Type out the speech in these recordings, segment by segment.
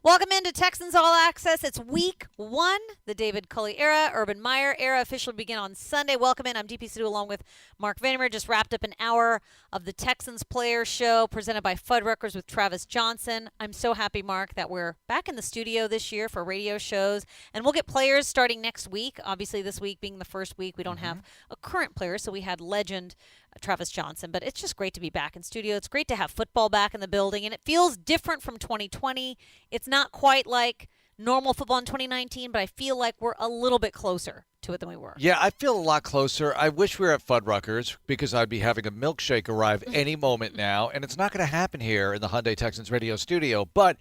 Welcome into Texans All Access. It's week one. The David Culley era, Urban Meyer era officially begin on Sunday. Welcome in. I'm DP Sidhu along with Mark Vandermeer. Just wrapped up an hour of the Texans Player Show presented by Fuddruckers with Travis Johnson. I'm so happy, Mark, that we're back in the studio this year for radio shows. And we'll get players starting next week. Obviously, this week being the first week, we don't have a current player, so we had legend Travis Johnson. But it's just great to be back in studio. It's great to have football back in the building, and it feels different from 2020. It's not quite like normal football in 2019, but I feel like we're a little bit closer to it than we were. Yeah, I feel a lot closer. I wish we were at Fuddruckers because I'd be having a milkshake arrive any moment now, and it's not going to happen here in the Hyundai Texans radio studio. But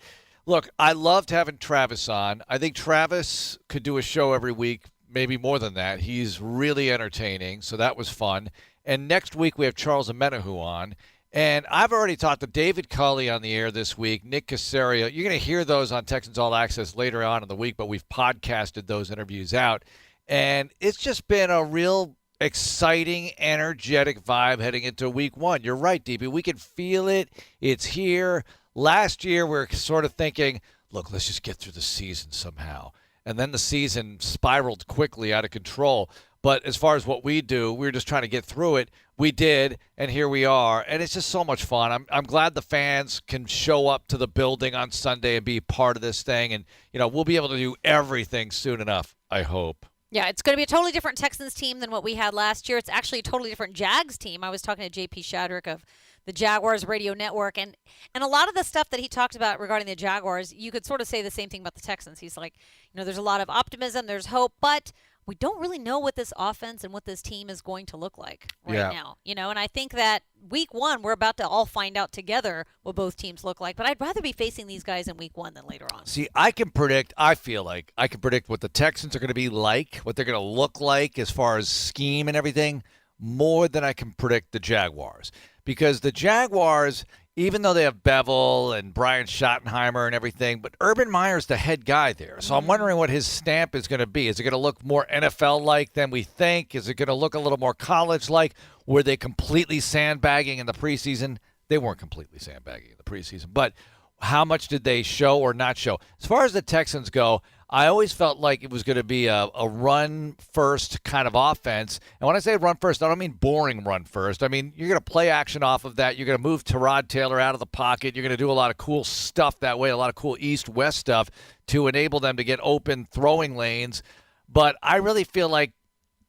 look, I loved having Travis on. I think Travis could do a show every week, maybe more than that. He's really entertaining, so that was fun. And next week we have Charles Amenahu on. And I've already talked to David Culley on the air this week, Nick Caserio. You're going to hear those on Texans All Access later on in the week, but we've podcasted those interviews out. And it's just been a real exciting, energetic vibe heading into week one. You're right, DB. We can feel it. It's here. Last year we were sort of thinking, look, let's just get through the season somehow. And then the season spiraled quickly out of control. But as far as what we do, we were just trying to get through it. We did, and here we are. And it's just so much fun. I'm glad the fans can show up to the building on Sunday and be part of this thing. And, we'll be able to do everything soon enough, I hope. Yeah, it's going to be a totally different Texans team than what we had last year. It's actually a totally different Jags team. I was talking to J.P. Shadrick of the Jaguars Radio Network, and a lot of the stuff that he talked about regarding the Jaguars, you could sort of say the same thing about the Texans. He's like, there's a lot of optimism, there's hope, but we don't really know what this offense and what this team is going to look like now. And I think that week one, we're about to all find out together what both teams look like. But I'd rather be facing these guys in week one than later on. See, I feel like I can predict what the Texans are going to be like, what they're going to look like as far as scheme and everything, more than I can predict the Jaguars. Because the Jaguars, even though they have Bevel and Brian Schottenheimer and everything, but Urban Meyer's the head guy there. So I'm wondering what his stamp is going to be. Is it going to look more NFL-like than we think? Is it going to look a little more college-like? Were they completely sandbagging in the preseason? They weren't completely sandbagging in the preseason. But how much did they show or not show? As far as the Texans go, I always felt like it was going to be a run-first kind of offense. And when I say run-first, I don't mean boring run-first. I mean, you're going to play action off of that. You're going to move Tyrod Taylor out of the pocket. You're going to do a lot of cool stuff that way, a lot of cool east-west stuff to enable them to get open throwing lanes. But I really feel like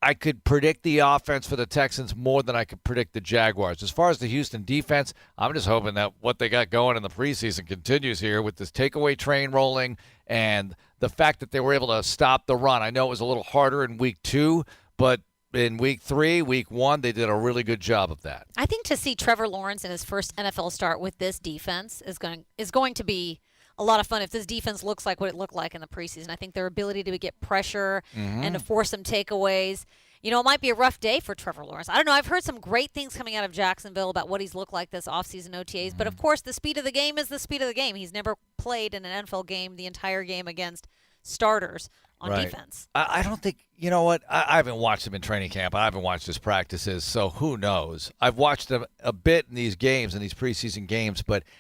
I could predict the offense for the Texans more than I could predict the Jaguars. As far as the Houston defense, I'm just hoping that what they got going in the preseason continues here with this takeaway train rolling and the fact that they were able to stop the run. I know it was a little harder in week 2, but in week 3, week 1, they did a really good job of that. I think to see Trevor Lawrence in his first NFL start with this defense is going to be a lot of fun if this defense looks like what it looked like in the preseason. I think their ability to get pressure and to force some takeaways. It might be a rough day for Trevor Lawrence. I don't know. I've heard some great things coming out of Jacksonville about what he's looked like this offseason OTAs. But, of course, the speed of the game is the speed of the game. He's never played in an NFL game the entire game against starters on defense. I don't think – you know what? I haven't watched him in training camp. I haven't watched his practices, so who knows? I've watched him a bit in these games, in these preseason games, but –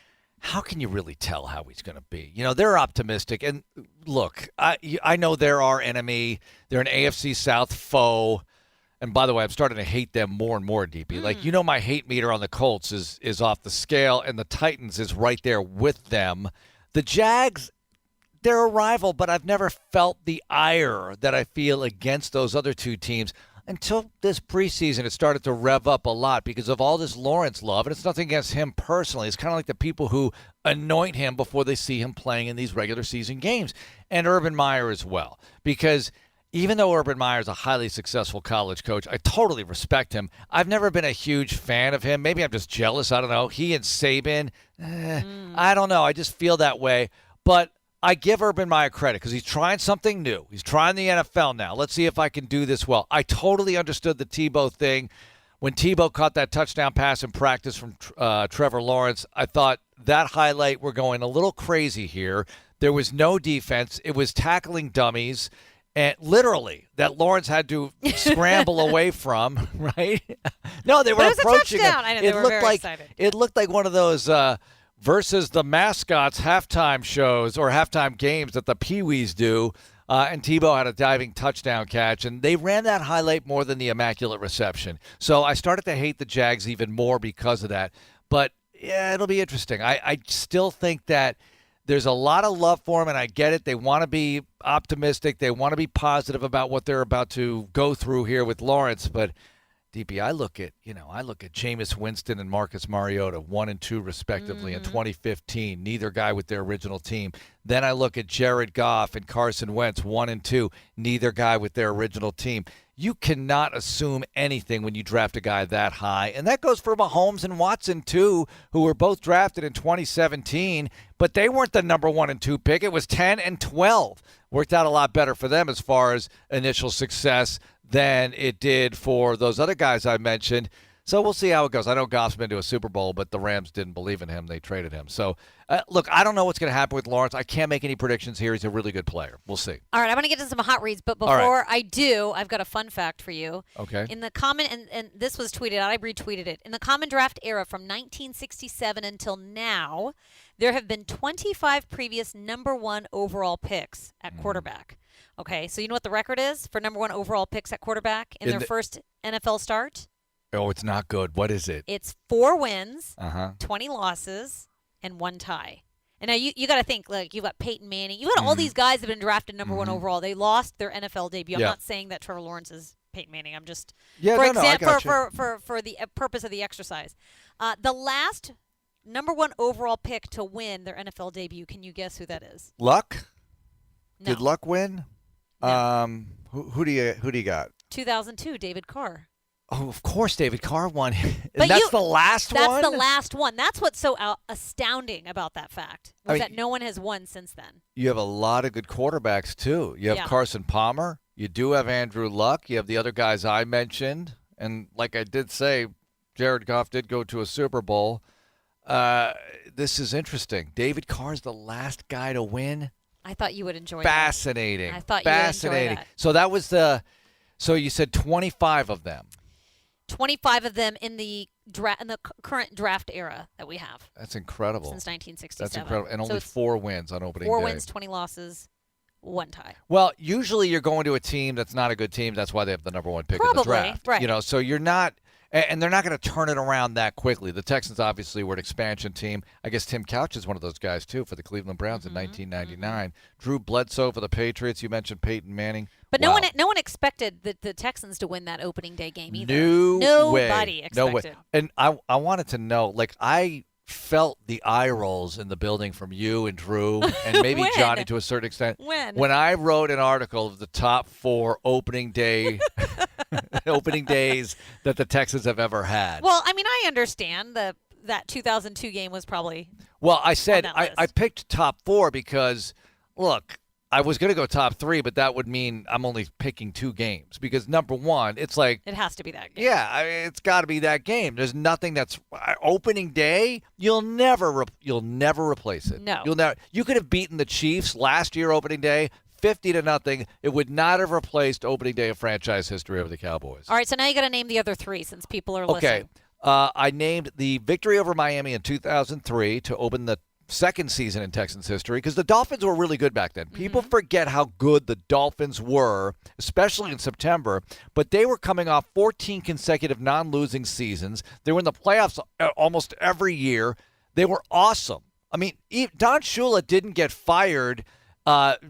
how can you really tell how he's going to be? They're optimistic. And look, I know they're our enemy. They're an AFC South foe. And by the way, I'm starting to hate them more and more, DP. Like, my hate meter on the Colts is off the scale, and the Titans is right there with them. The Jags, they're a rival, but I've never felt the ire that I feel against those other two teams. Until this preseason, it started to rev up a lot because of all this Lawrence love. And it's nothing against him personally. It's kind of like the people who anoint him before they see him playing in these regular season games. And Urban Meyer as well. Because even though Urban Meyer is a highly successful college coach, I totally respect him. I've never been a huge fan of him. Maybe I'm just jealous. I don't know. He and Saban, I don't know. I just feel that way. But I give Urban Meyer credit because he's trying something new. He's trying the NFL now. Let's see if I can do this well. I totally understood the Tebow thing. When Tebow caught that touchdown pass in practice from Trevor Lawrence, I thought that highlight, we're going a little crazy here. There was no defense. It was tackling dummies. And literally, that Lawrence had to scramble away from, right? No, they were approaching him. I know, they were very excited. It looked like one of those versus the mascots' halftime shows or halftime games that the Pee-wees do. And Tebow had a diving touchdown catch, and they ran that highlight more than the immaculate reception. So I started to hate the Jags even more because of that. But, yeah, it'll be interesting. I still think that there's a lot of love for them, and I get it. They want to be optimistic. They want to be positive about what they're about to go through here with Lawrence. But DP, I look at Jameis Winston and Marcus Mariota, 1 and 2 respectively in 2015. Neither guy with their original team. Then I look at Jared Goff and Carson Wentz, 1 and 2. Neither guy with their original team. You cannot assume anything when you draft a guy that high, and that goes for Mahomes and Watson too, who were both drafted in 2017. But they weren't the number 1 and 2 pick. It was 10 and 12. Worked out a lot better for them as far as initial success than it did for those other guys I mentioned. So we'll see how it goes. I know Goff's been to a Super Bowl, but the Rams didn't believe in him. They traded him. So, look, I don't know what's going to happen with Lawrence. I can't make any predictions here. He's a really good player. We'll see. All right, I'm going to get to some hot reads, but before I do, I've got a fun fact for you. Okay. In the common, and this was tweeted out, I retweeted it. In the common draft era from 1967 until now, there have been 25 previous number 1 overall picks at quarterback. Okay, so you know what the record is for number 1 overall picks at quarterback in their first NFL start? Oh, it's not good. What is it? It's 4 wins, 20 losses, and 1 tie. And now you got to think, like, you've got Peyton Manning. You got all these guys that have been drafted number 1 overall. They lost their NFL debut. I'm not saying that Trevor Lawrence is Peyton Manning. I'm just for the purpose of the exercise. The last number 1 overall pick to win their NFL debut. Can you guess who that is? Luck? No. Did Luck win? No. Who do you got? 2002, David Carr. Oh, of course, David Carr won. But that's the last one? That's the last one. That's what's so astounding about that fact, that no one has won since then. You have a lot of good quarterbacks, too. You have Carson Palmer. You do have Andrew Luck. You have the other guys I mentioned. And like I did say, Jared Goff did go to a Super Bowl. This is interesting. David Carr's the last guy to win. I thought you would enjoy Fascinating. that. I thought you would enjoy that. So that was so you said 25 of them. 25 of them in the current draft era that we have. That's incredible. Since 1967. That's incredible. And only 4 wins on opening day. 4 wins, 20 losses, 1 tie. Well, usually you're going to a team that's not a good team. That's why they have the number 1 pick in the draft. Right. So you're not – and they're not going to turn it around that quickly. The Texans obviously were an expansion team. I guess Tim Couch is one of those guys, too, for the Cleveland Browns in 1999. Drew Bledsoe for the Patriots. You mentioned Peyton Manning. But no one expected the Texans to win that opening day game either. Nobody expected. No way. And I wanted to know, like, I felt the eye rolls in the building from you and Drew and maybe Johnny to a certain extent. When I wrote an article of the top 4 opening days that the Texans have ever had. Well, I mean, I understand that 2002 game was probably. Well, I said I picked top 4 because, look, I was going to go top 3, but that would mean I'm only picking 2 games because number 1, it's like it has to be that game. Yeah, I mean, it's got to be that game. There's nothing that's opening day. You'll never replace it. No, you'll never. You could have beaten the Chiefs last year opening day 50-0. It would not have replaced opening day of franchise history over the Cowboys. All right, so now you got to name the other 3 since people are listening. Okay, I named the victory over Miami in 2003 to open the second season in Texans history because the Dolphins were really good back then. People forget how good the Dolphins were, especially in September, but they were coming off 14 consecutive non-losing seasons. They were in the playoffs almost every year. They were awesome. I mean, Don Shula didn't get fired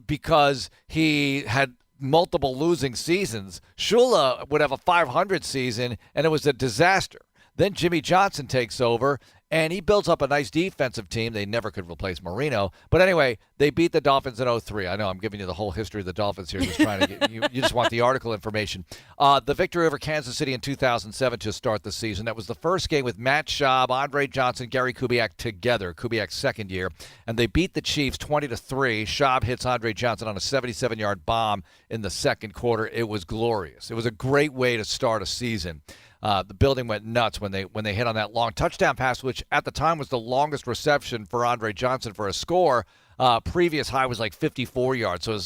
because he had multiple losing seasons. Shula would have a 500 season, and it was a disaster. Then Jimmy Johnson takes over, and he builds up a nice defensive team. They never could replace Marino. But anyway, they beat the Dolphins in 2003. I know I'm giving you the whole history of the Dolphins here. Just trying to get you just want the article information. The victory over Kansas City in 2007 to start the season. That was the first game with Matt Schaub, Andre Johnson, Gary Kubiak together. Kubiak's second year. And they beat the Chiefs 20-3. Schaub hits Andre Johnson on a 77-yard bomb in the second quarter. It was glorious. It was a great way to start a season. The building went nuts when they hit on that long touchdown pass, which at the time was the longest reception for Andre Johnson for a score. Previous high was like 54 yards. So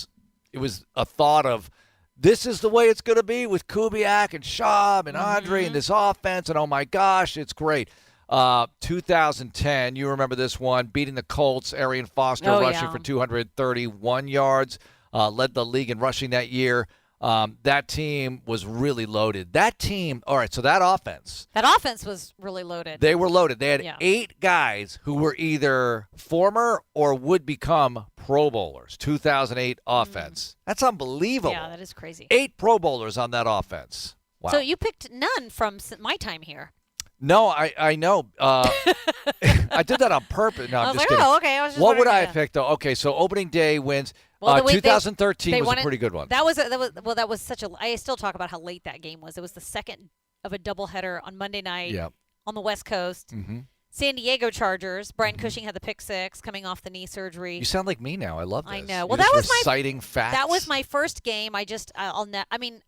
it was a thought of this is the way it's going to be with Kubiak and Schaub and Andre and this offense. And, oh, my gosh, it's great. 2010, you remember this one, beating the Colts, Arian Foster rushing for 231 yards, led the league in rushing that year. That team was really loaded. That team, all right, so that offense. That offense was really loaded. They were loaded. They had 8 guys who were either former or would become Pro Bowlers. 2008 offense. That's unbelievable. Yeah, that is crazy. 8 Pro Bowlers on that offense. Wow. So you picked none from my time here. No, I know. I did that on purpose. No, I'm just kidding. Oh, okay. I was just what would I have picked, though? Okay, so opening day wins. 2013 was a pretty good one. That was such a. I still talk about how late that game was. It was the second of a doubleheader on Monday night on the West Coast. Mm-hmm. San Diego Chargers. Brian Cushing had the pick 6 coming off the knee surgery. You sound like me now. I love this. I know. You're Well, that was reciting facts. That was my first game. I mean,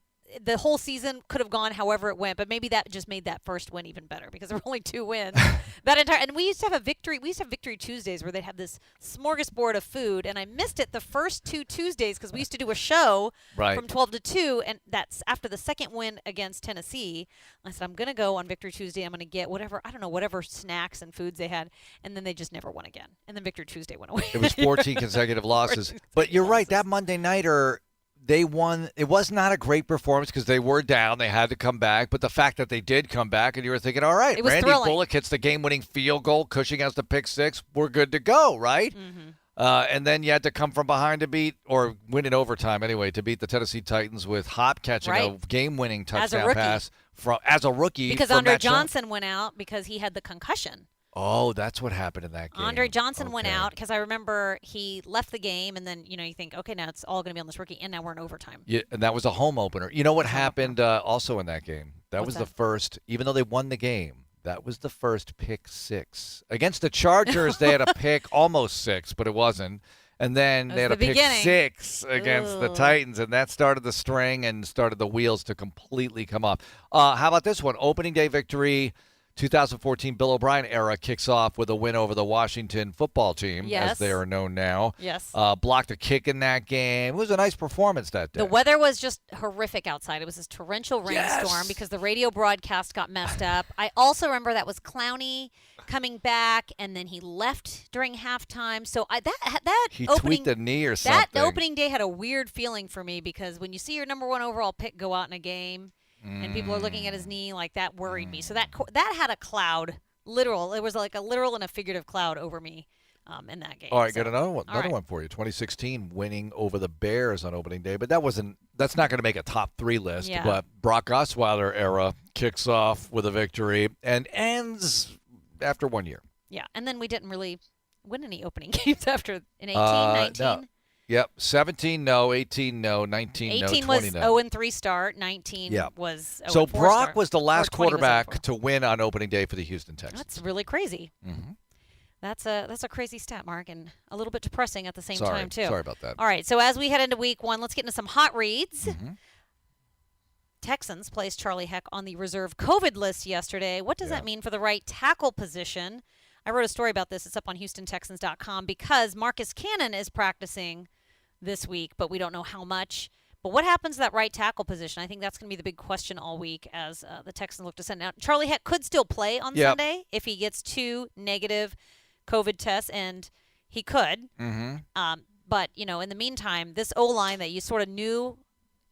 the whole season could have gone however it went, but maybe that just made that first win even better because there were only 2 wins. And we used to have Victory Tuesdays where they'd have this smorgasbord of food, and I missed it the first 2 Tuesdays because we used to do a show from 12 to 2, and that's after the second win against Tennessee. I said, I'm going to go on Victory Tuesday. I'm going to get whatever snacks and foods they had, and then they just never won again. And then Victory Tuesday went away. It was 14 consecutive losses. But you're right, that Monday nighter, they won. It was not a great performance because they were down. They had to come back. But the fact that they did come back and you were thinking, all right, Randy Bullock hits the game-winning field goal. Cushing has the pick 6. We're good to go, right? Mm-hmm. And then you had to come from behind to beat, or win in overtime anyway, to beat the Tennessee Titans with Hop catching a game-winning touchdown pass as a rookie. Because Andre Johnson went out because he had the concussion. Oh, that's what happened in that game. Andre Johnson went out because I remember he left the game, and then you think, okay, now it's all going to be on this rookie, and now we're in overtime. Yeah, and that was a home opener. You know what happened also in that game? That was the first, even though they won the game, that was the first pick 6 against the Chargers. They had a pick almost 6, but it wasn't. And then they had a pick 6 against the Titans, and that started the string and started the wheels to completely come off. How about this one? Opening day victory. 2014 Bill O'Brien era kicks off with a win over the Washington football team, as they are known now. Yes. Blocked a kick in that game. It was a nice performance that day. The weather was just horrific outside. It was this torrential rainstorm because the radio broadcast got messed up. I also remember that was Clowney coming back, and then he left during halftime. So he opening, tweaked a knee or something. That opening day had a weird feeling for me because when you see your number 1 overall pick go out in a game, and people are looking at his knee, like that worried me. So that had a cloud, literal. It was like a literal and a figurative cloud over me in that game. All right, got another one for you. 2016 winning over the Bears on opening day, but that's not going to make a top 3 list. Yeah. But Brock Osweiler era kicks off with a victory and ends after 1 year. Yeah, and then we didn't really win any opening games after in 18, 19. No. Yep, 17 no, 18 no, 19 no, 20 was no. 0-3 start, 19 was 0-4 So Brock start, was the last quarterback 0-4. to win on opening day for the Houston Texans. That's really crazy. Mm-hmm. That's a crazy stat, Mark, and a little bit depressing at the same time, too. Sorry about that. All right, so as we head into week 1, let's get into some hot reads. Mm-hmm. Texans placed Charlie Heck on the reserve COVID list yesterday. What does that mean for the right tackle position? I wrote a story about this. It's up on HoustonTexans.com because Marcus Cannon is practicing this week, but we don't know how much. But what happens to that right tackle position? I think that's going to be the big question all week as the Texans look to send out. Charlie Heck could still play on Sunday if he gets 2 negative COVID tests, and he could. Mm-hmm. But, in the meantime, this O-line that you sort of knew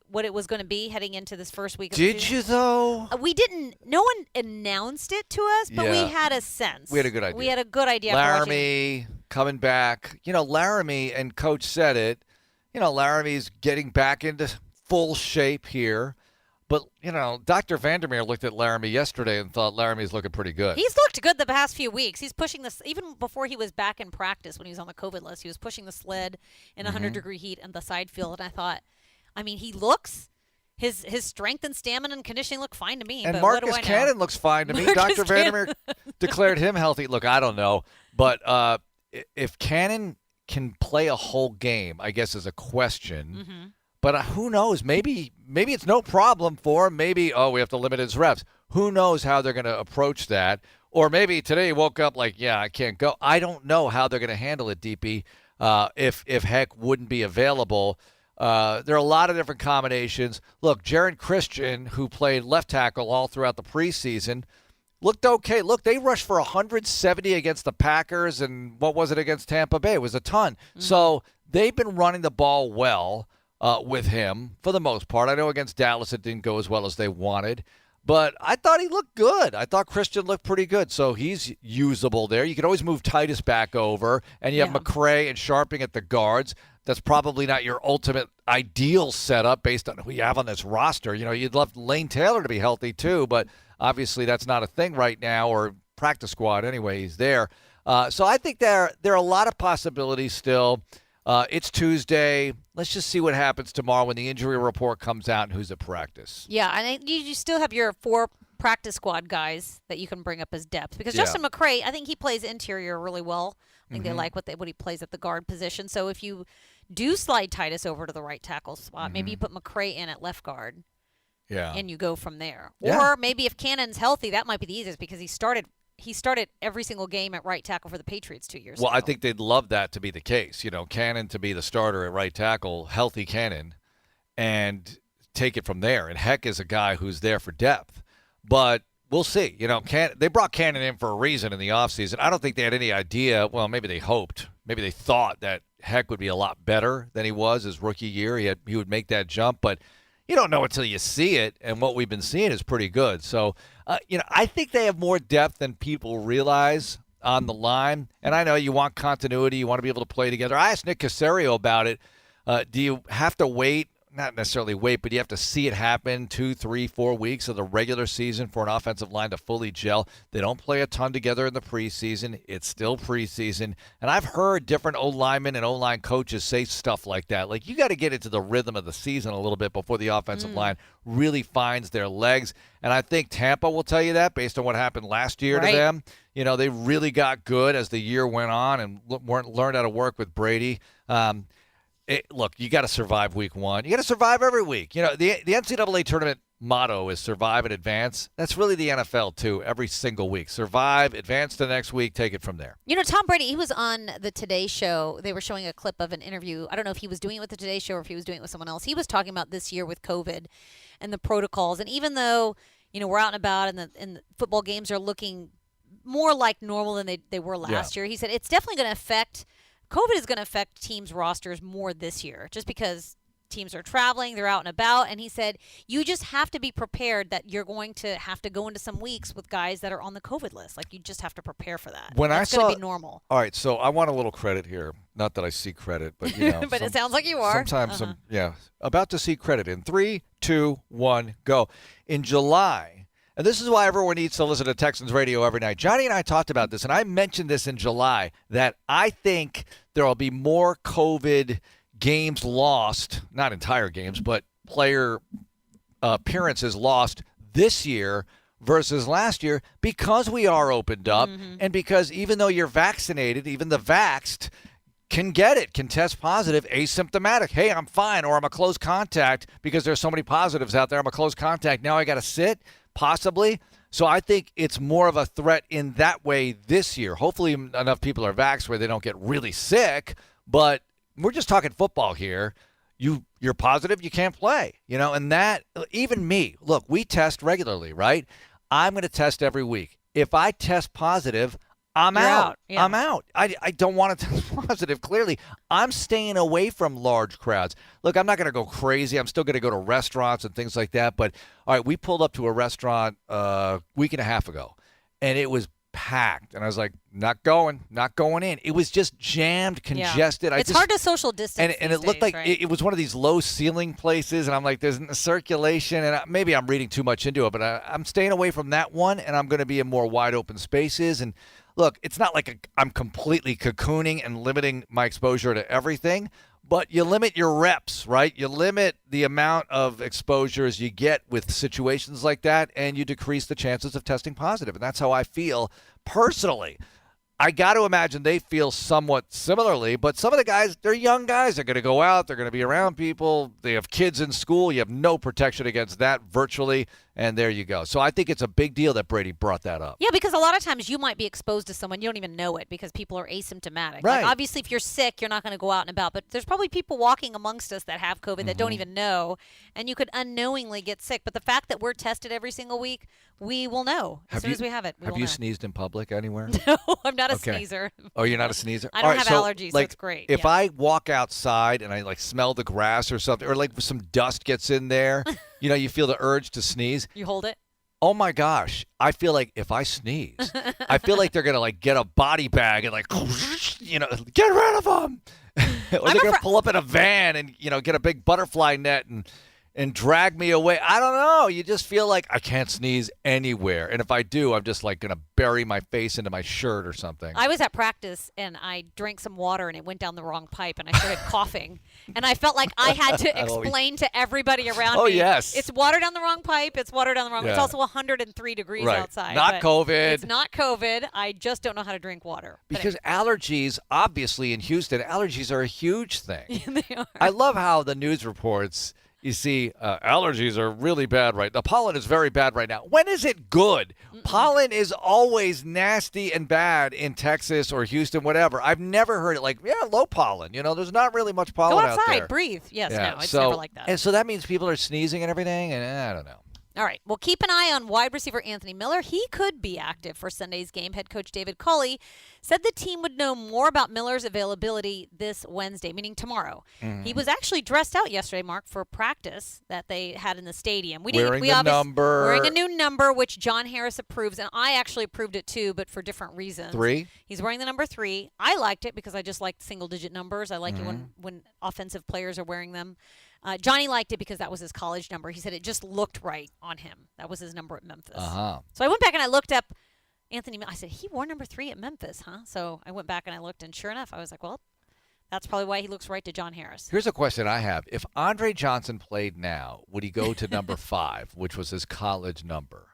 what it was going to be heading into this first week of the season. Did you, though? We didn't. No one announced it to us, but we had a sense. We had a good idea. We had a good idea. Laramie coming back. Laramie, and Coach said it, Laramie's getting back into full shape here. But, Dr. Vandermeer looked at Laramie yesterday and thought Laramie's looking pretty good. He's looked good the past few weeks. He's pushing this, even before he was back in practice when he was on the COVID list, he was pushing the sled in 100-degree heat in the side field. And I thought, he looks, his strength and stamina and conditioning look fine to me. And but Marcus what do I Cannon know? looks fine to me. Dr. Vandermeer declared him healthy. Look, I don't know. But if Cannon can play a whole game, I guess is a question. Mm-hmm. But who knows? Maybe it's no problem for him. Maybe, we have to limit his reps. Who knows how they're going to approach that? Or maybe today he woke up like, I can't go. I don't know how they're going to handle it, DP, if Heck wouldn't be available. There are a lot of different combinations. Look, Jaron Christian, who played left tackle all throughout the preseason, looked okay. Look, they rushed for 170 against the Packers, and what was it against Tampa Bay? It was a ton. Mm-hmm. So they've been running the ball well with him for the most part. I know against Dallas it didn't go as well as they wanted, but I thought he looked good. I thought Christian looked pretty good, so he's usable there. You can always move Titus back over, and you have McCray and Sharping at the guards. That's probably not your ultimate ideal setup based on who you have on this roster. You know, you'd love Lane Taylor to be healthy too, but obviously that's not a thing right now, or practice squad anyway. He's there. So I think there are a lot of possibilities still. It's Tuesday. Let's just see what happens tomorrow when the injury report comes out and who's at practice. Yeah, and you still have your 4 practice squad guys that you can bring up as depth. Because Justin McCray, I think he plays interior really well. I think they like what he plays at the guard position. So if you do slide Titus over to the right tackle spot, maybe you put McCray in at left guard. Yeah. And you go from there. Yeah. Or maybe if Cannon's healthy, that might be the easiest because he started every single game at right tackle for the Patriots 2 years ago. Well, I think they'd love that to be the case. You know, Cannon to be the starter at right tackle, healthy Cannon, and take it from there. And Heck is a guy who's there for depth. But we'll see. You know, they brought Cannon in for a reason in the offseason. I don't think they had any idea. Well, maybe they hoped. Maybe they thought that Heck would be a lot better than he was his rookie year. He would make that jump. But you don't know until you see it, and what we've been seeing is pretty good. So, I think they have more depth than people realize on the line. And I know you want continuity. You want to be able to play together. I asked Nick Caserio about it. Do you have to wait? Not necessarily wait, but you have to see it happen 2, 3, 4 weeks of the regular season for an offensive line to fully gel. They don't play a ton together in the preseason. It's still preseason. And I've heard different O-linemen and O-line coaches say stuff like that. Like, you got to get into the rhythm of the season a little bit before the offensive line really finds their legs. And I think Tampa will tell you that based on what happened last year to them. You know, they really got good as the year went on and learned how to work with Brady. Look, you got to survive week 1. You got to survive every week. You know, the NCAA tournament motto is survive and advance. That's really the NFL, too, every single week. Survive, advance to the next week, take it from there. You know, Tom Brady, he was on the Today Show. They were showing a clip of an interview. I don't know if he was doing it with the Today Show or if he was doing it with someone else. He was talking about this year with COVID and the protocols. And even though, you know, we're out and about and the football games are looking more like normal than they were last year, he said it's definitely going to affect – COVID is going to affect teams' rosters more this year just because teams are traveling, they're out and about. And he said, you just have to be prepared that you're going to have to go into some weeks with guys that are on the COVID list. Like, you just have to prepare for that. It's going to be normal. All right, so I want a little credit here. Not that I seek credit, but, you know. But it sounds like you are. Sometimes, about to seek credit. In 3, 2, 1, go. In July. And this is why everyone needs to listen to Texans radio every night. Johnny and I talked about this, and I mentioned this in July, that I think there will be more COVID games lost, not entire games, but player appearances lost this year versus last year because we are opened up and because even though you're vaccinated, even the vaxxed can get it, can test positive, asymptomatic. Hey, I'm fine, or I'm a close contact because there's so many positives out there. I'm a close contact. Now I got to sit. Possibly. So I think it's more of a threat in that way this year. Hopefully enough people are vaxxed where they don't get really sick, but we're just talking football here. You're positive, you can't play. You know, and that, even me, look, we test regularly, right? I'm going to test every week. If I test positive, I'm out. Yeah. I'm out. I don't want to test positive, clearly. I'm staying away from large crowds. Look, I'm not going to go crazy. I'm still going to go to restaurants and things like that. But, all right, we pulled up to a restaurant a week and a half ago, and it was packed. And I was like, not going in. It was just jammed, congested. It's hard to social distance and it looked like it was one of these low-ceiling places, and I'm like, there's a circulation, and maybe I'm reading too much into it, but I'm staying away from that one, and I'm going to be in more wide-open spaces. And look, it's not like I'm completely cocooning and limiting my exposure to everything, but you limit your reps, right? You limit the amount of exposures you get with situations like that, and you decrease the chances of testing positive. And that's how I feel personally. I got to imagine they feel somewhat similarly, but some of the guys, they're young guys. They're going to go out. They're going to be around people. They have kids in school. You have no protection against that virtually. And there you go. So I think it's a big deal that Brady brought that up. Yeah, because a lot of times you might be exposed to someone, you don't even know it because people are asymptomatic. Right. Like obviously, if you're sick, you're not going to go out and about, but there's probably people walking amongst us that have COVID that don't even know, and you could unknowingly get sick. But the fact that we're tested every single week, we will know as soon as we have it. Have you sneezed in public anywhere? No, I'm not a sneezer. Oh, you're not a sneezer? I don't have allergies, so it's great. If I walk outside and I like smell the grass or something, or like some dust gets in there, you feel the urge to sneeze. You hold it? Oh my gosh. I feel like if I sneeze, I feel like they're going to like get a body bag and like, get rid of them. Or they're going to pull up in a van and, get a big butterfly net and drag me away. I don't know. You just feel like I can't sneeze anywhere. And if I do, I'm just like going to bury my face into my shirt or something. I was at practice and I drank some water and it went down the wrong pipe and I started coughing. And I felt like I had to explain to everybody around me. Oh, yes. It's water down the wrong pipe. It's water down the wrong pipe. It's also 103 degrees outside. Not COVID. It's not COVID. I just don't know how to drink water. Because allergies, obviously in Houston, allergies are a huge thing. Yeah, they are. I love how the news reports, you see, allergies are really bad right now. The pollen is very bad right now. When is it good? Pollen is always nasty and bad in Texas or Houston, whatever. I've never heard it like, low pollen. There's not really much pollen Go outside, out there. breathe. Yes, Yeah, no, it's never like that. And so that means people are sneezing and everything, and I don't know. All right. Well, keep an eye on wide receiver Anthony Miller. He could be active for Sunday's game. Head coach David Culley said the team would know more about Miller's availability this Wednesday, meaning tomorrow. He was actually dressed out yesterday, Mark, for practice that they had in the stadium. Wearing a number. Wearing a new number, which John Harris approves, and I actually approved it too, but for different reasons. 3? He's wearing the number 3. I liked it because I just liked single-digit numbers. I like it when offensive players are wearing them. Johnny liked it because that was his college number. He said it just looked right on him. That was his number at Memphis. So I went back and I looked up Anthony Miller. I said, he wore number 3 at Memphis, huh? So I went back and I looked, and sure enough, I was like, well, that's probably why he looks right to John Harris. Here's a question I have. If Andre Johnson played now, would he go to number 5, which was his college number?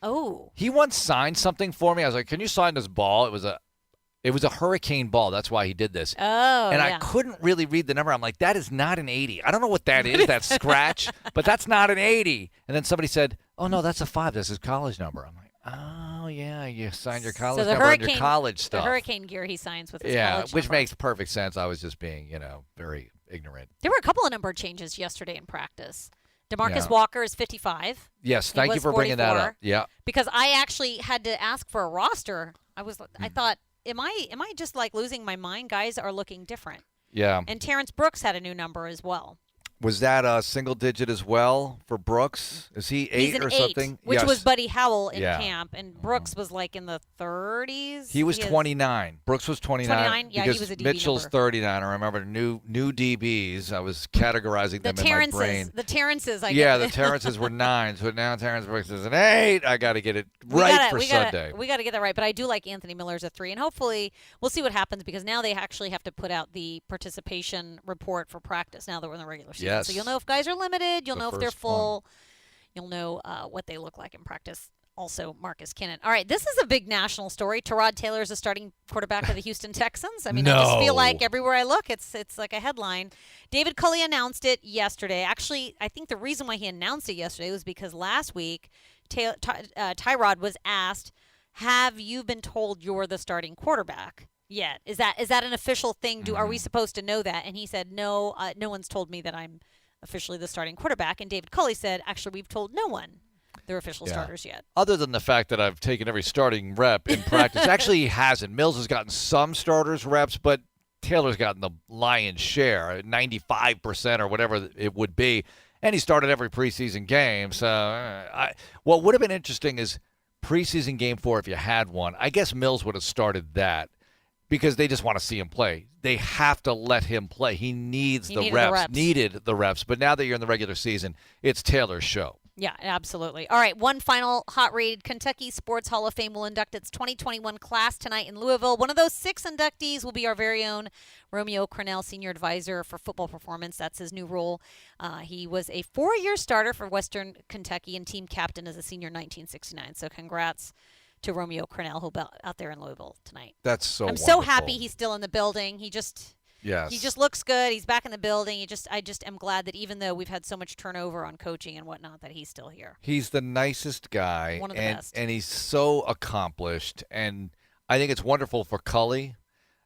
Oh. He once signed something for me. I was like, can you sign this ball? It was a hurricane ball. That's why he did this. Oh, and I couldn't really read the number. I'm like, that is not an 80. I don't know what that is, that scratch, but that's not an 80. And then somebody said, oh, no, that's a 5. That's his college number. I'm like, oh, yeah, you signed your college number on your college stuff. The hurricane gear he signs with his college which number. makes perfect sense. I was just being, very ignorant. There were a couple of number changes yesterday in practice. DeMarcus Walker is 55. Yes, thank you for bringing that up. Yeah. Because I actually had to ask for a roster. I thought, Am I just like losing my mind? Guys are looking different. Yeah. And Terrence Brooks had a new number as well. Was that a single digit as well for Brooks? Is he 8 or something? Which was Buddy Howell in camp, and Brooks was like in the 30s. He was 29. Brooks was 29. 29? Yeah, he was a DB Mitchell's number. 39. I remember new DBs. I was categorizing them in my brain. The Terrences, I guess. Yeah, the Terrences were 9, so now Terrence Brooks is an 8. I got to get it right for Sunday. We got to get that right, but I do like Anthony Miller's a 3, and hopefully we'll see what happens because now they actually have to put out the participation report for practice now that we're in the regular season. Yes. So you'll know if guys are limited. You'll know if they're full. One. You'll know what they look like in practice. Also, Marcus Kinnon. All right, this is a big national story. Tyrod Taylor is the starting quarterback of the Houston Texans. I mean, I just feel like everywhere I look, it's like a headline. David Culley announced it yesterday. Actually, I think the reason why he announced it yesterday was because last week, Tyrod was asked, "Have you been told you're the starting quarterback yet? Is that an official thing? Are we supposed to know that?" And he said, "No, no one's told me that I'm officially the starting quarterback." And David Culley said, "Actually, we've told no one they're official starters yet." Other than the fact that I've taken every starting rep in practice. Actually, he hasn't. Mills has gotten some starters reps, but Taylor's gotten the lion's share, 95% or whatever it would be. And he started every preseason game. So what would have been interesting is preseason game 4 if you had one. I guess Mills would have started that. Because they just want to see him play. They have to let him play. He needs the reps. Needed the reps. But now that you're in the regular season, it's Taylor's show. Yeah, absolutely. All right, one final hot read. Kentucky Sports Hall of Fame will induct its 2021 class tonight in Louisville. One of those 6 inductees will be our very own Romeo Crennel, Senior Advisor for Football Performance. That's his new role. He was a 4-year starter for Western Kentucky and team captain as a senior in 1969. So congrats to Romeo Crennel, who'll be out there in Louisville tonight. That's so I'm wonderful. so happy he's still in the building. He just Yes. He just looks good. He's back in the building. I just am glad that even though we've had so much turnover on coaching and whatnot, that he's still here. He's the nicest guy. One of the best. And he's so accomplished. And I think it's wonderful for Cully.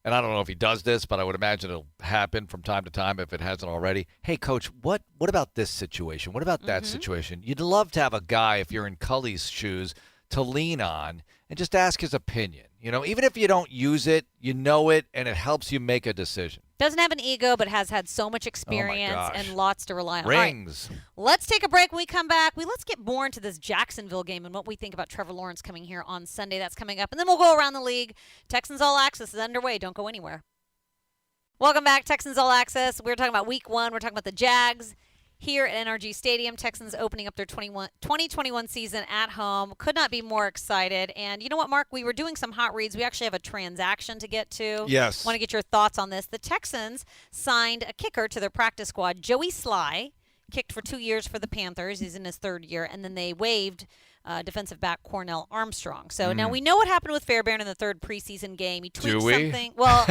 And I don't know if he does this, but I would imagine it'll happen from time to time if it hasn't already. Hey, Coach, what about this situation? What about that situation? You'd love to have a guy, if you're in Cully's shoes, to lean on and just ask his opinion. Even if you don't use it, you know it, and it helps you make a decision. Doesn't have an ego, but has had so much experience and lots to rely on. Rings. All right, let's take a break. When we come back, let's get more into this Jacksonville game and what we think about Trevor Lawrence coming here on Sunday. That's coming up. And then we'll go around the league. Texans All Access is underway. Don't go anywhere. Welcome back, Texans All Access. We're talking about Week 1. We're talking about the Jags here at NRG Stadium. Texans opening up their 2021 season at home. Could not be more excited. And you know what, Mark? We were doing some hot reads. We actually have a transaction to get to. Yes. Want to get your thoughts on this. The Texans signed a kicker to their practice squad, Joey Sly, kicked for 2 years for the Panthers. He's in his third year. And then they waived defensive back Cornell Armstrong. So now we know what happened with Fairbairn in the third preseason game. He tweaked something. Well,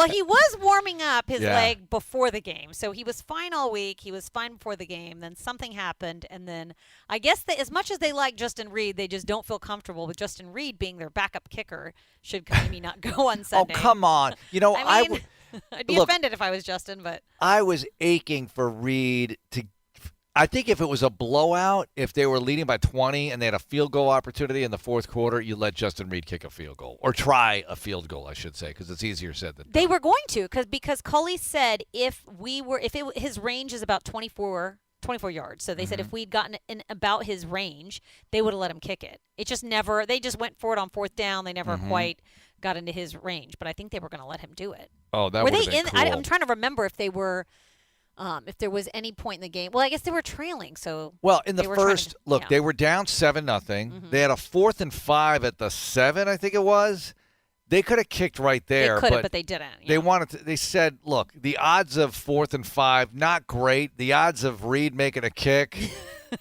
he was warming up his leg before the game. So he was fine all week. He was fine before the game. Then something happened. And then I guess as much as they like Justin Reed, they just don't feel comfortable with Justin Reed being their backup kicker should maybe not go on Sunday. Oh, come on. I'd be offended if I was Justin, but I was aching for Reed to I think if it was a blowout, if they were leading by 20 and they had a field goal opportunity in the fourth quarter, you let Justin Reed kick a field goal. Or try a field goal, I should say, because it's easier said than done. They were going to, because Culley said his range is about 24 yards. So they said if we'd gotten in about his range, they would have let him kick it. It just never, they just went for it on fourth down. They never quite got into his range, but I think they were going to let him do it. Oh, that would have been cool. I'm trying to remember if they were, if there was any point in the game. Well, I guess they were trailing. So in the first, they were down 7-0. They had a 4th and 5 at the 7, I think it was. They could have kicked right there. They could have, but they didn't. Yeah. They said, look, the odds of 4th and 5, not great. The odds of Reed making a kick,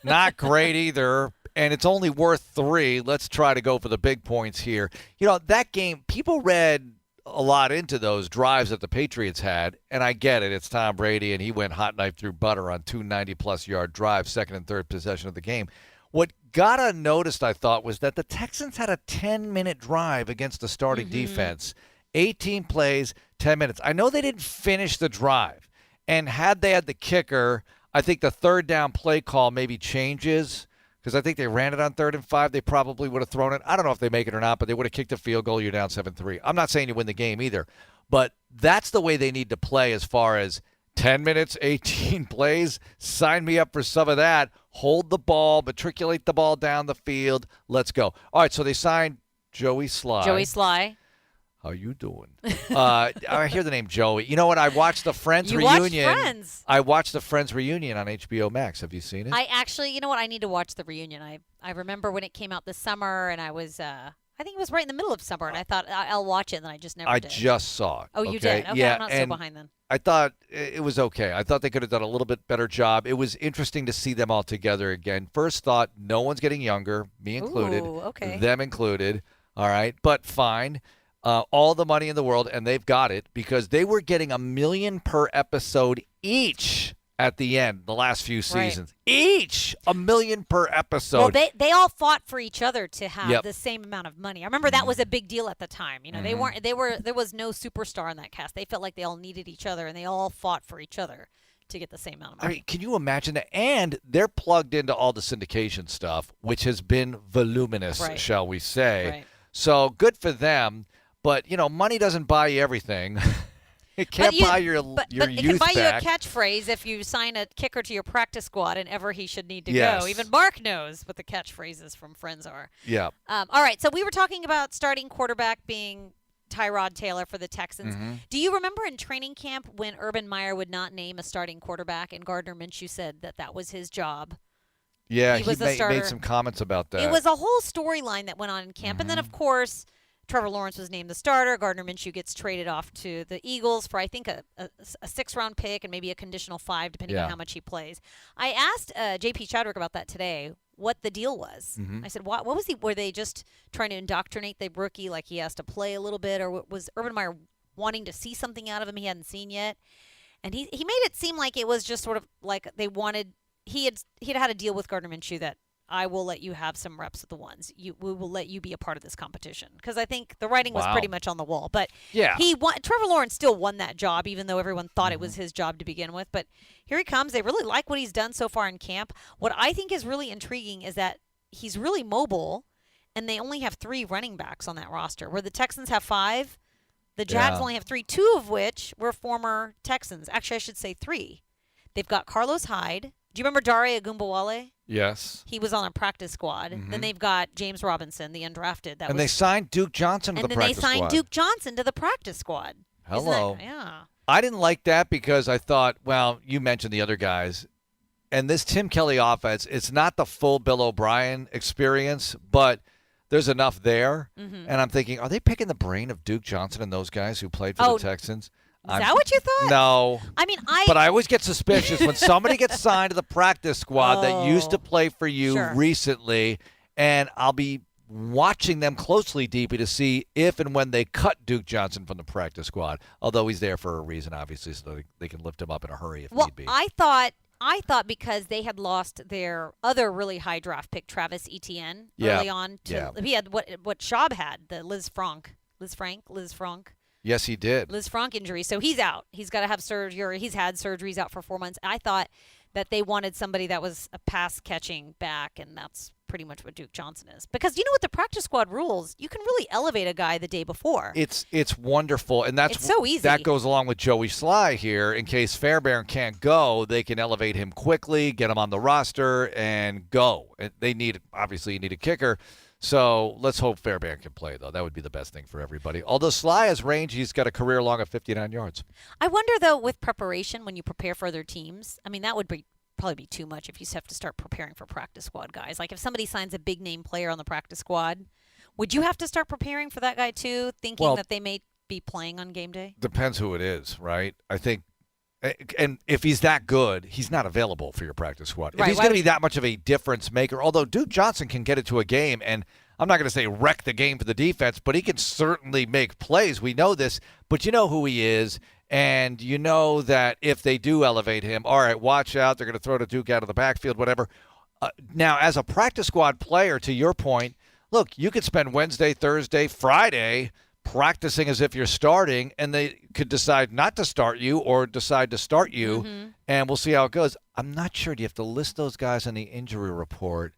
not great either. And it's only worth 3. Let's try to go for the big points here. That game, people read a lot into those drives that the Patriots had, and I get it. It's Tom Brady, and he went hot knife through butter on 2 90-plus yard drives, second and third possession of the game. What got unnoticed, I thought, was that the Texans had a 10-minute drive against the starting defense. 18 plays, 10 minutes. I know they didn't finish the drive, and had they had the kicker, I think the third down play call maybe changes, because I think they ran it on 3rd and 5. They probably would have thrown it. I don't know if they make it or not, but they would have kicked a field goal. You're down 7-3. I'm not saying you win the game either, but that's the way they need to play as far as 10 minutes, 18 plays. Sign me up for some of that. Hold the ball, matriculate the ball down the field. Let's go. All right, so they signed Joey Sly. Joey Sly. How you doing? I hear the name Joey. You know what? I watched the Friends reunion. Watched Friends. I watched the Friends reunion on HBO Max. Have you seen it? I actually, you know what? I need to watch the reunion. I remember when it came out this summer, and I was, I think it was right in the middle of summer, and I thought I'll watch it, and then I just never did. I just saw it. Oh, you did? Okay, yeah, I'm not so behind then. I thought it was okay. I thought they could have done a little bit better job. It was interesting to see them all together again. First thought, no one's getting younger, me included, them included. All right, but fine. All the money in the world, and they've got it because they were getting $1 million per episode each at the end, the last few seasons. Right. Each $1 million per episode. Well, they all fought for each other to have the same amount of money. I remember that was a big deal at the time. There was no superstar in that cast. They felt like they all needed each other, and they all fought for each other to get the same amount of money. I mean, can you imagine that? And they're plugged into all the syndication stuff, which has been voluminous, shall we say. Right. So good for them. But, money doesn't buy you everything. It can't buy your youth back. But it can buy you a catchphrase if you sign a kicker to your practice squad and ever he should need to go. Even Mark knows what the catchphrases from Friends are. Yeah. All right, so we were talking about starting quarterback being Tyrod Taylor for the Texans. Do you remember in training camp when Urban Meyer would not name a starting quarterback and Gardner Minshew said that was his job? Yeah, he made some comments about that. It was a whole storyline that went on in camp. And then, of course, Trevor Lawrence was named the starter. Gardner Minshew gets traded off to the Eagles for, I think, a 6th-round pick and maybe a conditional 5, depending on how much he plays. I asked J.P. Chadwick about that today, what the deal was. I said, what was he? Were they just trying to indoctrinate the rookie, like he has to play a little bit, or was Urban Meyer wanting to see something out of him he hadn't seen yet. And he made it seem like it was just sort of like they wanted he'd had a deal with Gardner Minshew that I will let you have some reps with the ones. We will let you be a part of this competition, because I think the writing was pretty much on the wall. But yeah, Trevor Lawrence still won that job, even though everyone thought it was his job to begin with. But here he comes. They really like what he's done so far in camp. What I think is really intriguing is that he's really mobile, and they only have 3 running backs on that roster, where the Texans have 5. The Jags only have 3, 2 of which were former Texans. Actually, I should say 3. They've got Carlos Hyde. Do you remember Dare Agumbawale? Yes. He was on a practice squad. Then they've got James Robinson, the undrafted. They signed Duke Johnson to the practice squad. And then they signed Duke Johnson to the practice squad. Hello. Yeah. I didn't like that because I thought, well, you mentioned the other guys. And this Tim Kelly offense, it's not the full Bill O'Brien experience, but there's enough there. And I'm thinking, are they picking the brain of Duke Johnson and those guys who played for the Texans? Is that what you thought? No. I mean, But I always get suspicious when somebody gets signed to the practice squad that used to play for you recently, and I'll be watching them closely, DP, to see if and when they cut Duke Johnson from the practice squad, although he's there for a reason, obviously, so they can lift him up in a hurry if need be. I thought because they had lost their other really high draft pick, Travis Etienne, early on. He had what Schaub had, the Liz Frank. Yes, he did. Liz Frank injury. So he's out. He's got to have surgery. He's had surgeries out for 4 months. I thought that they wanted somebody that was a pass-catching back, and that's pretty much what Duke Johnson is. Because you know what the practice squad rules, you can really elevate a guy the day before. It's wonderful, and that's it's so easy. That goes along with Joey Sly here. In case Fairbairn can't go, they can elevate him quickly, get him on the roster, and go. They need a kicker. So let's hope Fairbairn can play, though. That would be the best thing for everybody. Although Sly has range, he's got a career long of 59 yards. I wonder, though, with preparation, when you prepare for other teams, I mean, that would probably be too much if you have to start preparing for practice squad guys. Like if somebody signs a big-name player on the practice squad, would you have to start preparing for that guy, too, thinking that they may be playing on game day? Depends who it is, right? I think. And if he's that good, he's not available for your practice squad. If he's going to be that much of a difference maker, although Duke Johnson can get it to a game, and I'm not going to say wreck the game for the defense, but he can certainly make plays. We know this, but you know who he is, and you know that if they do elevate him, all right, watch out, they're going to throw to Duke out of the backfield, whatever. Now, as a practice squad player, to your point, look, you could spend Wednesday, Thursday, Friday practicing as if you're starting, and they could decide not to start you or decide to start you, and we'll see how it goes. I'm not sure. Do you have to list those guys on the injury report?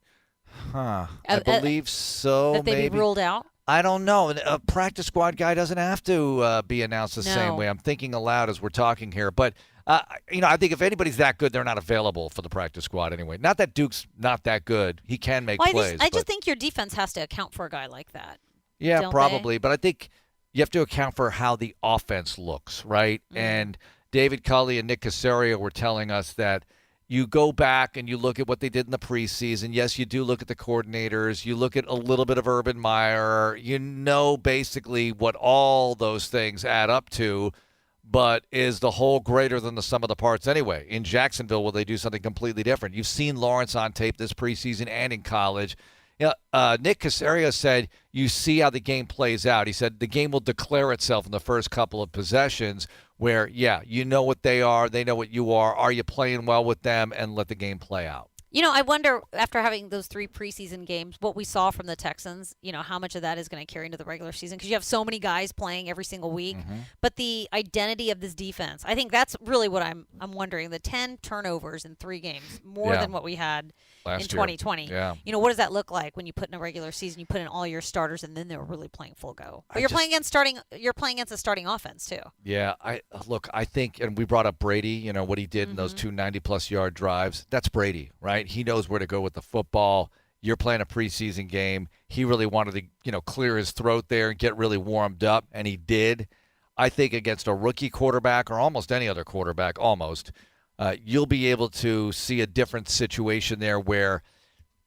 I believe so. That they be ruled out? I don't know. A practice squad guy doesn't have to be announced the same way. I'm thinking aloud as we're talking here. But, I think if anybody's that good, they're not available for the practice squad anyway. Not that Duke's not that good. He can make plays. I just think your defense has to account for a guy like that. Yeah, probably. But I think you have to account for how the offense looks, right? And David Culley and Nick Caserio were telling us that you go back and you look at what they did in the preseason. Yes, you do look at the coordinators. You look at a little bit of Urban Meyer. You know basically what all those things add up to, but is the whole greater than the sum of the parts anyway? In Jacksonville, will they do something completely different? You've seen Lawrence on tape this preseason and in college. Nick Caserio said you see how the game plays out. He said the game will declare itself in the first couple of possessions where, you know what they are, they know what you are. Are you playing well with them, and let the game play out? I wonder, after having those 3 preseason games, what we saw from the Texans, how much of that is going to carry into the regular season, because you have so many guys playing every single week. But the identity of this defense, I think that's really what I'm wondering. The 10 turnovers in 3 games, more than what we had in 2020. Yeah. What does that look like when you put in a regular season, you put in all your starters, and then they're really playing full go? But you're playing against a starting offense too. Yeah, I think, and we brought up Brady, what he did in those 2 90-plus yard drives. That's Brady, right? He knows where to go with the football. You're playing a preseason game. He really wanted to, clear his throat there and get really warmed up, and he did. I think against a rookie quarterback or almost any other quarterback, you'll be able to see a different situation there where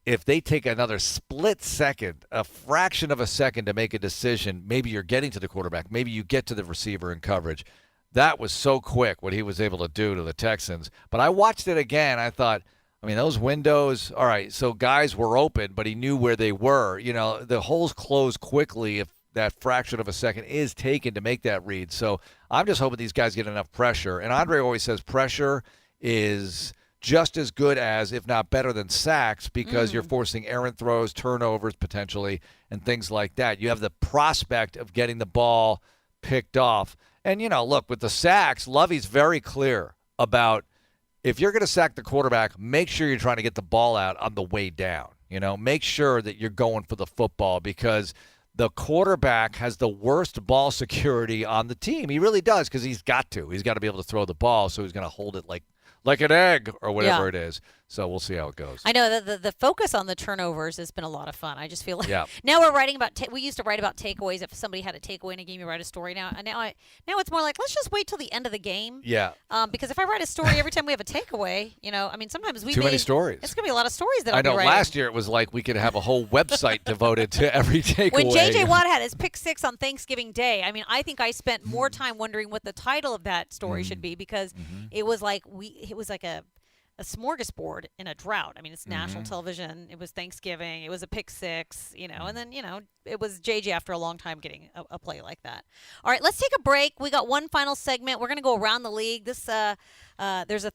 if they take another split second, a fraction of a second to make a decision, maybe you're getting to the quarterback, maybe you get to the receiver in coverage. That was so quick what he was able to do to the Texans. But I watched it again. I thought, those windows, all right, so guys were open, but he knew where they were. The holes closed quickly that fraction of a second is taken to make that read. So I'm just hoping these guys get enough pressure. And Andre always says pressure is just as good as, if not better than, sacks, because you're forcing errant throws, turnovers potentially, and things like that. You have the prospect of getting the ball picked off. And, look, with the sacks, Lovey's very clear about, if you're going to sack the quarterback, make sure you're trying to get the ball out on the way down. Make sure that you're going for the football, because the quarterback has the worst ball security on the team. He really does, because he's got to. He's got to be able to throw the ball, so he's going to hold it like an egg or whatever it is. So we'll see how it goes. I know the focus on the turnovers has been a lot of fun. I just feel like now we're writing about we used to write about takeaways. If somebody had a takeaway in a game, you write a story. Now it's more like, let's just wait till the end of the game. Yeah. Because if I write a story every time we have a takeaway, sometimes we too many stories. It's gonna be a lot of stories that I know. I'll be writing. Last year it was like we could have a whole website devoted to every takeaway. When J.J. Watt had his pick six on Thanksgiving Day, I think I spent more time wondering what the title of that story should be, because it was like a smorgasbord in a drought. It's national television. It was Thanksgiving. It was a pick six, and then, it was JJ after a long time getting a play like that. All right, let's take a break. We got one final segment. We're going to go around the league. There's a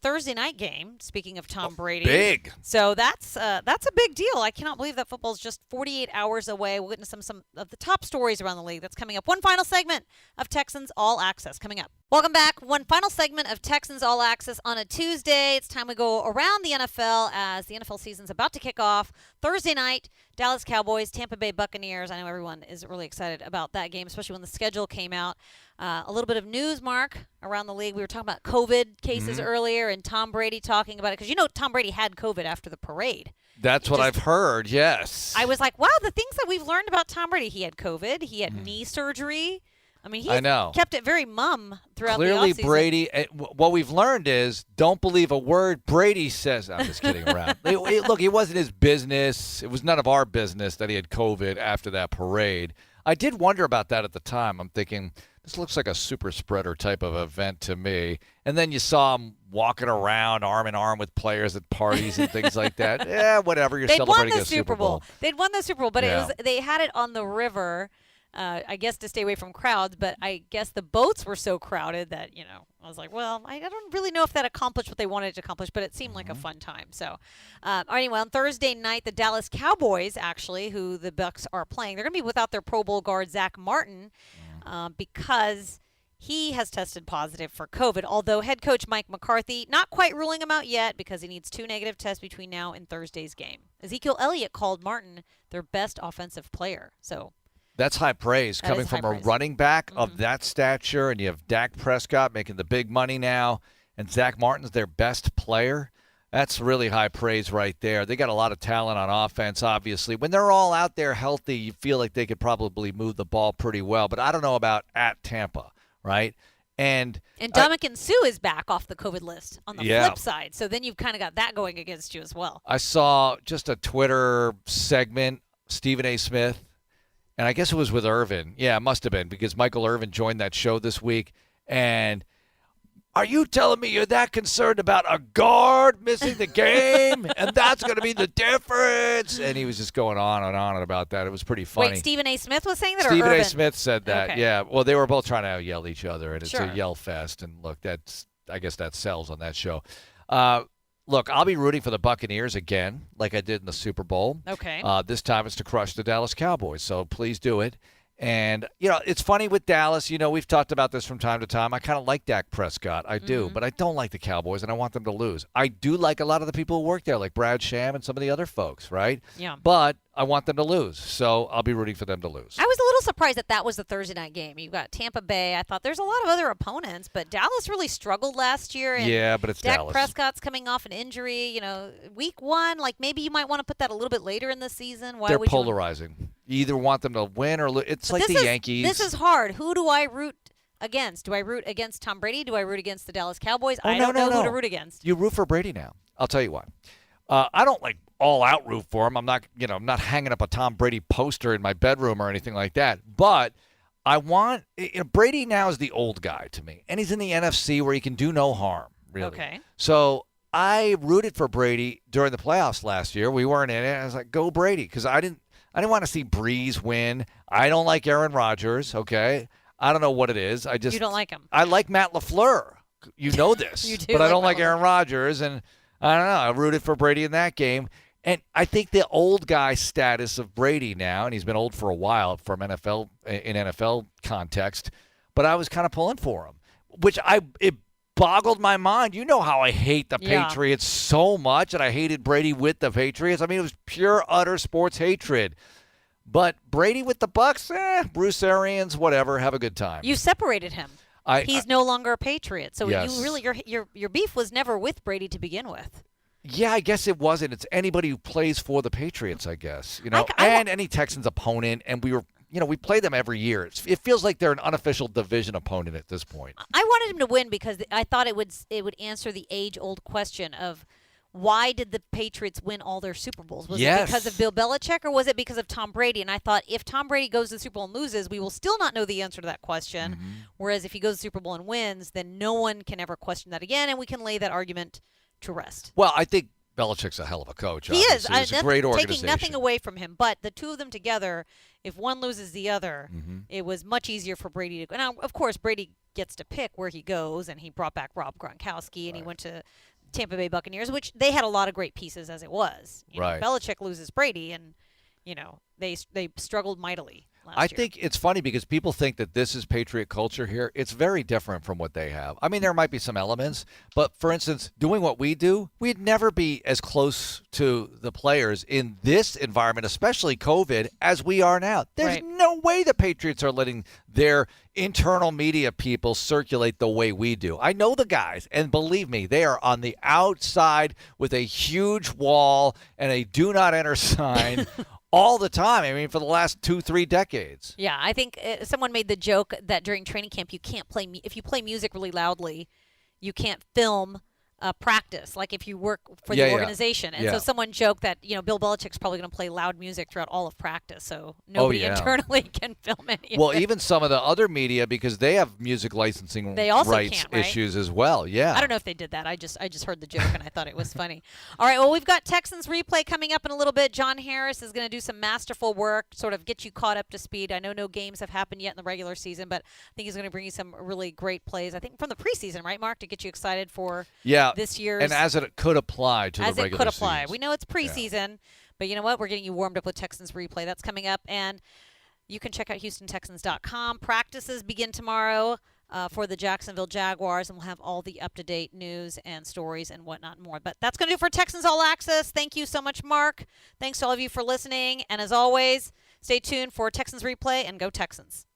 Thursday night game, speaking of Tom Brady. Big. So that's a big deal. I cannot believe that football's just 48 hours away. We'll get into some of the top stories around the league. That's coming up. One final segment of Texans All Access coming up. Welcome back. One final segment of Texans All Access on a Tuesday. It's time we go around the NFL as the NFL season's about to kick off. Thursday night, Dallas Cowboys, Tampa Bay Buccaneers. I know everyone is really excited about that game, especially when the schedule came out. A little bit of news, Mark, around the league. We were talking about COVID cases earlier, and Tom Brady talking about it. Because Tom Brady had COVID after the parade. That's what I've heard, yes. I was like, wow, the things that we've learned about Tom Brady. He had COVID. He had knee surgery. He kept it very mum throughout the offseason. Clearly, Brady, what we've learned is, don't believe a word Brady says. I'm just kidding around. Look, it wasn't his business. It was none of our business that he had COVID after that parade. I did wonder about that at the time. I'm thinking, this looks like a super spreader type of event to me. And then you saw him walking around arm in arm with players at parties and things like that. Yeah, whatever. You're celebrating a Super Bowl. They'd won the Super Bowl, but they had it on the river. I guess to stay away from crowds, but I guess the boats were so crowded that, I was like, well, I don't really know if that accomplished what they wanted to accomplish, but it seemed like a fun time. So, anyway, on Thursday night, the Dallas Cowboys, actually, who the Bucs are playing, they're going to be without their Pro Bowl guard, Zach Martin, because he has tested positive for COVID, although head coach Mike McCarthy not quite ruling him out yet because he needs 2 negative tests between now and Thursday's game. Ezekiel Elliott called Martin their best offensive player. So that's high praise coming from a running back of that stature, and you have Dak Prescott making the big money now, and Zach Martin's their best player. That's really high praise right there. They got a lot of talent on offense, obviously. When they're all out there healthy, you feel like they could probably move the ball pretty well, but I don't know about at Tampa, right? And Ndamukong Suh is back off the COVID list on the flip side, so then you've kind of got that going against you as well. I saw just a Twitter segment, Stephen A. Smith, and I guess it was with Irvin. Yeah, it must have been, because Michael Irvin joined that show this week. And are you telling me you're that concerned about a guard missing the game? And that's going to be the difference? And he was just going on and on about that. It was pretty funny. Wait, Stephen A. Smith was saying that, or Stephen Irvin? A. Smith said that, Okay. yeah. Well, they were both trying to yell at each other, and it's Sure. a yell fest. And, look, I guess that sells on that show. Look, I'll be rooting for the Buccaneers again, like I did in the Super Bowl. Okay. This time it's to crush the Dallas Cowboys, so please do it. And, it's funny with Dallas. We've talked about this from time to time. I kind of like Dak Prescott. I do, but I don't like the Cowboys, and I want them to lose. I do like a lot of the people who work there, like Brad Sham and some of the other folks, right? Yeah. But I want them to lose, so I'll be rooting for them to lose. I was a little surprised that was the Thursday night game. You've got Tampa Bay. I thought there's a lot of other opponents, but Dallas really struggled last year. And yeah, but it's Dak Dallas. Prescott's coming off an injury. Week 1, like maybe you might want to put that a little bit later in the season. Why They're would polarizing. You either want them to win or lose. It's But like the Yankees. This is hard. Who do I root against? Do I root against Tom Brady? Do I root against the Dallas Cowboys? I don't know who to root against. You root for Brady now. I'll tell you why. I don't all out root for him. I'm not hanging up a Tom Brady poster in my bedroom or anything like that. But I want Brady now is the old guy to me, and he's in the NFC where he can do no harm, really. Okay. So I rooted for Brady during the playoffs last year. We weren't in it. I was like, go Brady, because I I didn't want to see Breeze win. I don't like Aaron Rodgers, okay? I don't know what it is. You don't like him. I like Matt LaFleur. You know this. You do but I don't Matt like Aaron Rodgers, and I don't know. I rooted for Brady in that game. And I think the old guy status of Brady now, and he's been old for a while from NFL context, but I was kind of pulling for him, which it boggled my mind. You know how I hate the Patriots so much, and I hated Brady with the Patriots. I mean, it was pure, utter sports hatred. But Brady with the Bucks, Bruce Arians, whatever, have a good time. You separated him. He's no longer a Patriot. So yes. you really your beef was never with Brady to begin with. Yeah, I guess it wasn't. It's anybody who plays for the Patriots, I guess. And any Texans opponent, and we play them every year. It feels like they're an unofficial division opponent at this point. I wanted him to win because I thought it would answer the age-old question of why did the Patriots win all their Super Bowls? Was it because of Bill Belichick or was it because of Tom Brady? And I thought if Tom Brady goes to the Super Bowl and loses, we will still not know the answer to that question. Mm-hmm. Whereas if he goes to the Super Bowl and wins, then no one can ever question that again, and we can lay that argument to rest. Well, I think Belichick's a hell of a coach. He is. It's a great organization. Taking nothing away from him, but the two of them together, if one loses the other, it was much easier for Brady to. Now, of course, Brady gets to pick where he goes, and he brought back Rob Gronkowski, and he went to Tampa Bay Buccaneers, which they had a lot of great pieces as it was. Belichick loses Brady, and they struggled mightily. I think it's funny because people think that this is Patriot culture here. It's very different from what they have. I mean, there might be some elements, but for instance, doing what we do, we'd never be as close to the players in this environment, especially COVID, as we are now. There's no way the Patriots are letting their internal media people circulate the way we do. I know the guys, and believe me, they are on the outside with a huge wall and a do not enter sign all the time. I mean, for the last 2-3 decades. Yeah, I think someone made the joke that during training camp you can't play if you play music really loudly, you can't film practice, like if you work for the organization. And so someone joked that, Bill Belichick's probably going to play loud music throughout all of practice, so nobody internally can film any of it. Even some of the other media, because they have music licensing rights issues as well. Yeah. I don't know if they did that. I just heard the joke, and I thought it was funny. All right, well, we've got Texans replay coming up in a little bit. John Harris is going to do some masterful work, sort of get you caught up to speed. I know no games have happened yet in the regular season, but I think he's going to bring you some really great plays, I think from the preseason, right, Mark, to get you excited for this year's. And as it could apply to the regular season. As it could apply. We know it's preseason, but you know what? We're getting you warmed up with Texans replay. That's coming up, and you can check out HoustonTexans.com. Practices begin tomorrow for the Jacksonville Jaguars, and we'll have all the up-to-date news and stories and whatnot and more. But that's going to do it for Texans All Access. Thank you so much, Mark. Thanks to all of you for listening, and as always, stay tuned for Texans replay, and go Texans.